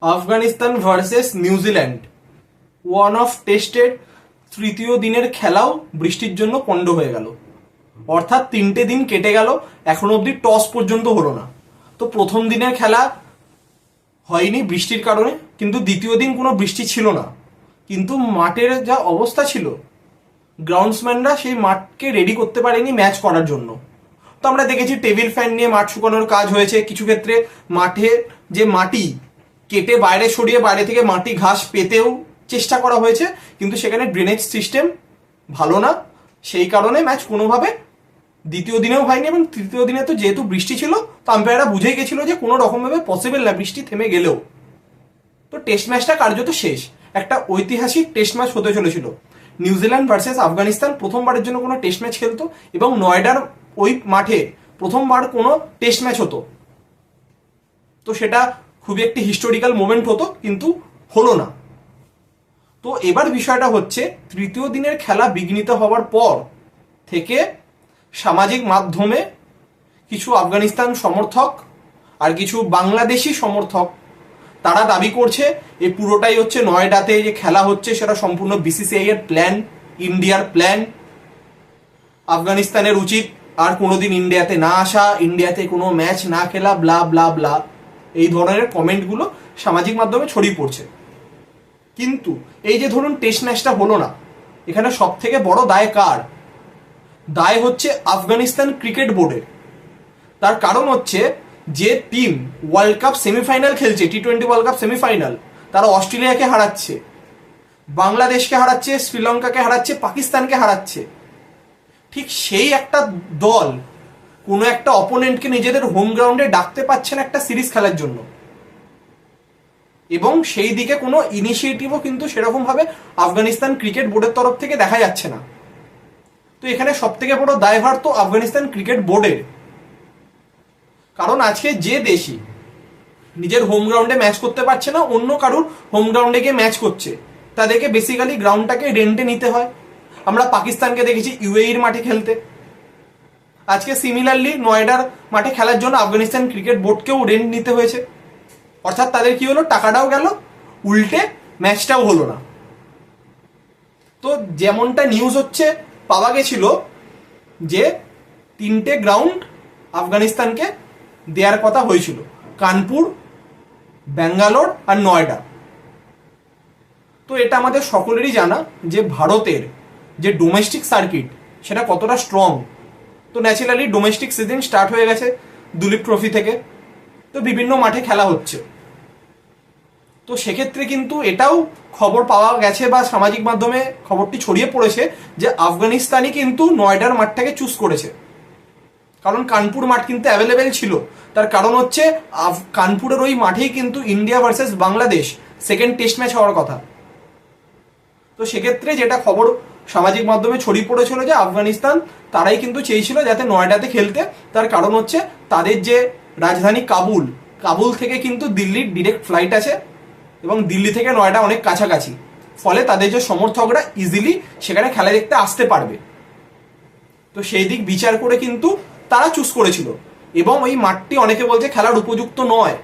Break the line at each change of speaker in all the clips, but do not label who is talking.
Afghanistan versus New Zealand one of টেস্টের তৃতীয় দিনের খেলাও বৃষ্টির জন্য পণ্ড হয়ে গেল। অর্থাৎ 3টে দিন কেটে গেল, এখনো অবধি টস পর্যন্ত হলো না। তো প্রথম দিনের খেলা হয়নি বৃষ্টির কারণে, কিন্তু দ্বিতীয় দিন কোনো বৃষ্টি ছিল না। কিন্তু মাঠের যা অবস্থা ছিল, গ্রাউন্ডসম্যানরা সেই মাঠকে রেডি করতে পারেনি ম্যাচ করার জন্য। তো আমরা দেখেছি টেবিল ফ্যান নিয়ে মাঠ শুকানোর কাজ হয়েছে, কিছু ক্ষেত্রে মাঠে যে মাটি কেটে বাইরে সরিয়ে বাইরে থেকে মাটি ঘাস পেতেও চেষ্টা করা হয়েছে, কিন্তু সেখানে ড্রেনেজ সিস্টেম ভালো না, সেই কারণে ম্যাচ কোনোভাবে দ্বিতীয় দিনেও হয়নি। এবং তৃতীয় দিনে তো যেহেতু বৃষ্টি ছিল, তো আম্পায়াররা বুঝেই গেছিল যে কোনো রকমভাবে পসিবল না বৃষ্টি থেমে গেলেও। তো টেস্ট ম্যাচটা কার্যত শেষ, একটা ঐতিহাসিক টেস্ট ম্যাচ হতে চলেছিল। নিউজিল্যান্ড ভার্সেস আফগানিস্তান প্রথমবারের জন্য কোনো টেস্ট ম্যাচ খেলতো, এবং নয়ডার ওই মাঠে প্রথমবার কোনো টেস্ট ম্যাচ হতো। তো সেটা খুবই একটি হিস্টোরিক্যাল মোমেন্ট হতো, কিন্তু হলো না। তো এবার বিষয়টা হচ্ছে, তৃতীয় দিনের খেলা বিঘ্নিত হওয়ার পর থেকে সামাজিক মাধ্যমে কিছু আফগানিস্তান সমর্থক আর কিছু বাংলাদেশি সমর্থক তারা দাবি করছে এই পুরোটাই হচ্ছে নয়ডাতে যে খেলা হচ্ছে সেটা সম্পূর্ণ বিসিসিআই এর প্ল্যান, ইন্ডিয়ার প্ল্যান। আফগানিস্তানের উচিত আর কোনোদিন ইন্ডিয়াতে না আসা, ইন্ডিয়াতে কোনো ম্যাচ না খেলা, ব্লা ব্লা ব্লা, এই ধরনের কমেন্টগুলো সামাজিক মাধ্যমে ছড়িয়ে পড়ছে। কিন্তু এই যে ধরুন টেস্ট ম্যাচটা হলো না, এখানে সব থেকে বড় দায় কার? দায় হচ্ছে আফগানিস্তান ক্রিকেট বোর্ডের। তার কারণ হচ্ছে, যে টিম ওয়ার্ল্ড কাপ সেমিফাইনাল খেলছে, টি-20 ওয়ার্ল্ড কাপ সেমিফাইনাল, তারা অস্ট্রেলিয়াকে হারাচ্ছে, বাংলাদেশকে হারাচ্ছে, শ্রীলঙ্কাকে হারাচ্ছে, পাকিস্তানকে হারাচ্ছে। ঠিক সেই একটা দল কোনো একটা অপোনেন্টকে নিজেদের হোম গ্রাউন্ডে ডাকতে পারছে না একটা সিরিজ খেলার জন্য, এবং সেই দিকে কোনো ইনিশিয়েটিভও কিন্তু সেরকম ভাবে আফগানিস্তান ক্রিকেট বোর্ডের তরফ থেকে দেখা যাচ্ছে না। তো এখানে সব থেকে বড় দায়ভার তো আফগানিস্তান ক্রিকেট বোর্ডের। কারণ আজকে যে দেশই নিজের হোম গ্রাউন্ডে ম্যাচ করতে পারছে না, অন্য কারুর হোম গ্রাউন্ডে গিয়ে ম্যাচ করছে, তাদেরকে বেসিক্যালি গ্রাউন্ডটাকে রেন্টে নিতে হয়। আমরা পাকিস্তানকে দেখেছি ইউএইর মাঠে খেলতে। আজকে সিমিলারলি নয়ডার মাঠে খেলার জন্য আফগানিস্তান ক্রিকেট বোর্ডকেও রেন্ট নিতে হয়েছে। অর্থাৎ তাদের কি হলো, টাকাটাও গেল, উল্টে ম্যাচটাও হলো না। তো যেমনটা নিউজ হচ্ছে পাওয়া গেছিল যে 3টে গ্রাউন্ড আফগানিস্তানকে দেওয়ার কথা হয়েছিল, কানপুর, ব্যাঙ্গালোর আর নয়ডা। তো এটা আমাদের সকলেরই জানা যে ভারতের যে ডোমেস্টিক সার্কিট সেটা কতটা স্ট্রং। তো ন্যাচারালি ডোমেস্টিক সিজন স্টার্ট হয়ে গেছে দুলীপ ট্রফি থেকে, তো বিভিন্ন মাঠে খেলা হচ্ছে। তো সেক্ষেত্রে কিন্তু এটাও খবর পাওয়া গেছে বা সামাজিক মাধ্যমে খবরটি ছড়িয়ে পড়েছে যে আফগানিস্তানই কিন্তু নয়ডার মাঠটাকে চুজ করেছে। কারণ কানপুর মাঠ কিন্তু অ্যাভেলেবেল ছিল। তার কারণ হচ্ছে কানপুরের ওই মাঠেই কিন্তু India versus Bangladesh second test match হওয়ার কথা। তো সেক্ষেত্রে যেটা খবর সামাজিক মাধ্যমে ছড়িয়ে পড়েছিল যে আফগানিস্তান তারাই কিন্তু চেয়েছিল যাতে নয়ডাতে খেলতে। তার কারণ হচ্ছে তাদের যে রাজধানী কাবুল, কাবুল থেকে কিন্তু দিল্লির ডিরেক্ট ফ্লাইট আছে, এবং দিল্লি থেকে নয়ডা অনেক কাছাকাছি, ফলে তাদের যে সমর্থকরা ইজিলি সেখানে খেলা দেখতে আসতে পারবে। তো সেই দিক বিচার করে কিন্তু তারা চুজ করেছিল। এবং ওই মাঠটি অনেকে বলছে খেলার উপযুক্ত নয়,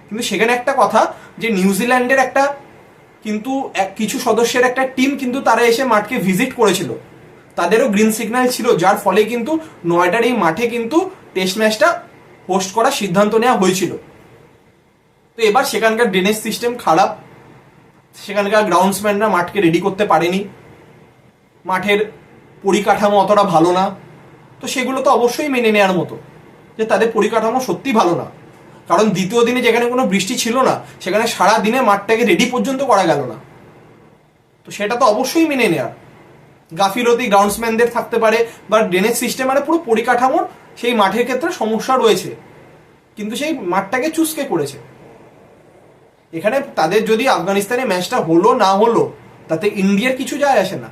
কিন্তু সেখানে একটা কথা যে নিউজিল্যান্ডের একটা কিন্তু কিছু সদস্যের একটা টিম কিন্তু তারা এসে মাঠকে ভিজিট করেছিল, তাদেরও গ্রিন সিগন্যাল ছিল, যার ফলে কিন্তু নয়ডার এই মাঠে কিন্তু টেস্ট ম্যাচটা হোস্ট করার সিদ্ধান্ত নেওয়া হয়েছিল। তো এবার সেখানকার ড্রেনেজ সিস্টেম খারাপ, সেখানকার গ্রাউন্ডসম্যানরা মাঠকে রেডি করতে পারেনি, মাঠের পরিকাঠামো অতটা ভালো না। তো সেগুলো তো অবশ্যই মেনে নেওয়ার মতো যে তাদের পরিকাঠামো সত্যি ভালো না। কারণ দ্বিতীয় দিনে যেখানে কোনো বৃষ্টি ছিল না, সেখানে সারা দিনে মাঠটাকে রেডি পর্যন্ত করা গেল না। তো সেটা তো অবশ্যই মেনে নেওয়ার। গাফিলতি গ্রাউন্ডসম্যানদের থাকতে পারে, বা ড্রেনেজ সিস্টেম মানে পুরো পরিকাঠামোর সেই মাঠের ক্ষেত্রে সমস্যা রয়েছে, কিন্তু সেই মাঠটাকে চুজকে করেছে। এখানে তাদের যদি আফগানিস্তানে ম্যাচটা হলো না হলো তাতে ইন্ডিয়ার কিছু যায় আসে না,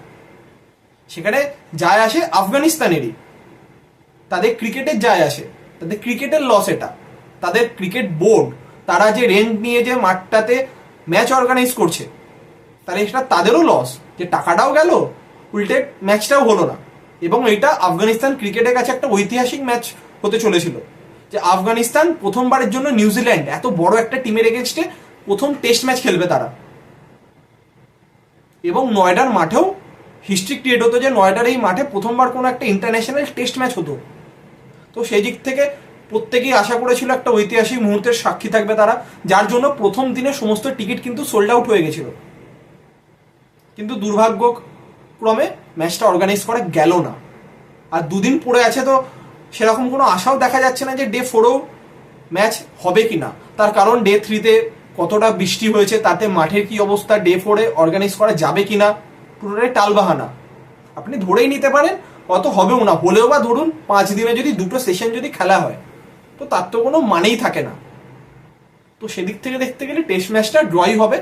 সেখানে যায় আসে আফগানিস্তানেরই। তাদের ক্রিকেটের যায় আসে, তাদের ক্রিকেটের লস এটা। তাদের ক্রিকেট বোর্ড তারা যে রেন্ট নিয়ে যে মাঠটাতে ম্যাচ অর্গানাইজ করছে, তাহলে সেটা তাদেরও লস, যে টাকাটাও গেল, উল্টে ম্যাচটাও হলো না। এবং এটা আফগানিস্তান ক্রিকেটের কাছে একটা ঐতিহাসিক ম্যাচ হতে চলেছিল, যে আফগানিস্তান প্রথমবারের জন্য নিউজিল্যান্ড এত বড় একটা টিমের এগেনস্টে প্রথম টেস্ট ম্যাচ খেলবে তারা, এবং নয়ডার মাঠেও হিস্ট্রি ক্রিয়েট হতো যে নয়ডার এই মাঠে প্রথমবার কোনো একটা ইন্টারন্যাশনাল টেস্ট ম্যাচ হতো। তো সেই দিক থেকে প্রত্যেকেই আশা করেছিল একটা ঐতিহাসিক মুহূর্তের সাক্ষী থাকবে তারা, যার জন্য প্রথম দিনে সমস্ত টিকিট কিন্তু সোল্ড আউট হয়ে গেছিল। কিন্তু দুর্ভাগ্যক্রমে ম্যাচটা অর্গানাইজ করা গেল না, আর দুদিন পড়ে আছে, তো সেরকম কোনো আশাও দেখা যাচ্ছে না যে ডে 4-এও ম্যাচ হবে কি না। তার কারণ ডে 3-তে কতটা বৃষ্টি হয়েছে, তাতে মাঠের কি অবস্থা, ডে 4-এ অর্গানাইজ করা যাবে কি না, পুরোটাই টালবাহানা। আপনি ধরেই নিতে পারেন অত হবেও না, হলেও বা ধরুন 5 দিনে যদি 2টো সেশন যদি খেলা হয়, তো তার তো কোনো মানেই থাকে না। তো সেদিক থেকে দেখতে গেলে টেস্ট ম্যাচটা ড্রই হবে।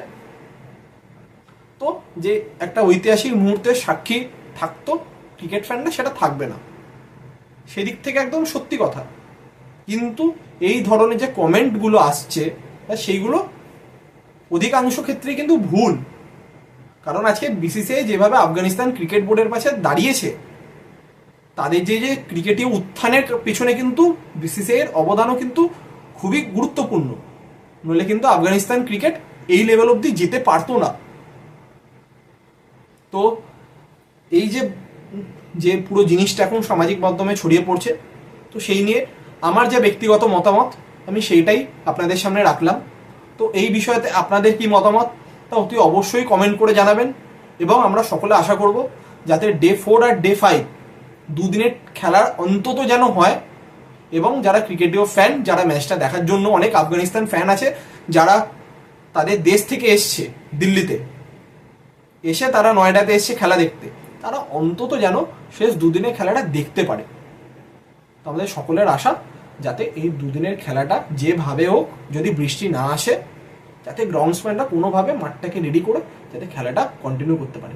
তো যে একটা ঐতিহাসিক মুহূর্তের সাক্ষী থাকতো ক্রিকেট ফ্যানরা, সেটা থাকবে না, সেদিক থেকে একদম সত্যি কথা। কিন্তু এই ধরনের যে কমেন্টগুলো আসছে সেইগুলো অধিকাংশ ক্ষেত্রে কিন্তু ভুল। কারণ আজকে বিসিসিআই যেভাবে আফগানিস্তান ক্রিকেট বোর্ডের পাশে দাঁড়িয়েছে, তাদের যে যে ক্রিকেটীয় উত্থানের পেছনে কিন্তু বিসিসিআই এর অবদানও কিন্তু খুবই গুরুত্বপূর্ণ, নইলে কিন্তু আফগানিস্তান ক্রিকেট এই লেভেল অবধি যেতে পারতো না। তো এই যে যে পুরো জিনিসটা এখন সামাজিক মাধ্যমে ছড়িয়ে পড়ছে, তো সেই নিয়ে আমার যে ব্যক্তিগত মতামত আমি সেইটাই আপনাদের সামনে রাখলাম। তো এই বিষয়তে আপনাদের কি মতামত তা অতি অবশ্যই কমেন্ট করে জানাবেন, এবং আমরা সকলে আশা করব যাতে ডে 4 আর ডে 5 দুদিনের খেলার অন্তত যেন হয়, এবং যারা ক্রিকেটীয় ফ্যান, যারা ম্যাচটা দেখার জন্য, অনেক আফগানিস্তান ফ্যান আছে যারা তাদের দেশ থেকে এসছে দিল্লিতে, এসে তারা নয়ডাতে এসছে খেলা দেখতে, তারা অন্তত যেন শেষ দুদিনের খেলাটা দেখতে পারে। আমাদের সকলের আশা যাতে এই দুদিনের খেলাটা যেভাবে হোক, যদি বৃষ্টি না আসে, যাতে গ্রাউন্ডসম্যানরা কোনোভাবে মাঠটাকে রেডি করে যাতে খেলাটা কন্টিনিউ করতে পারে।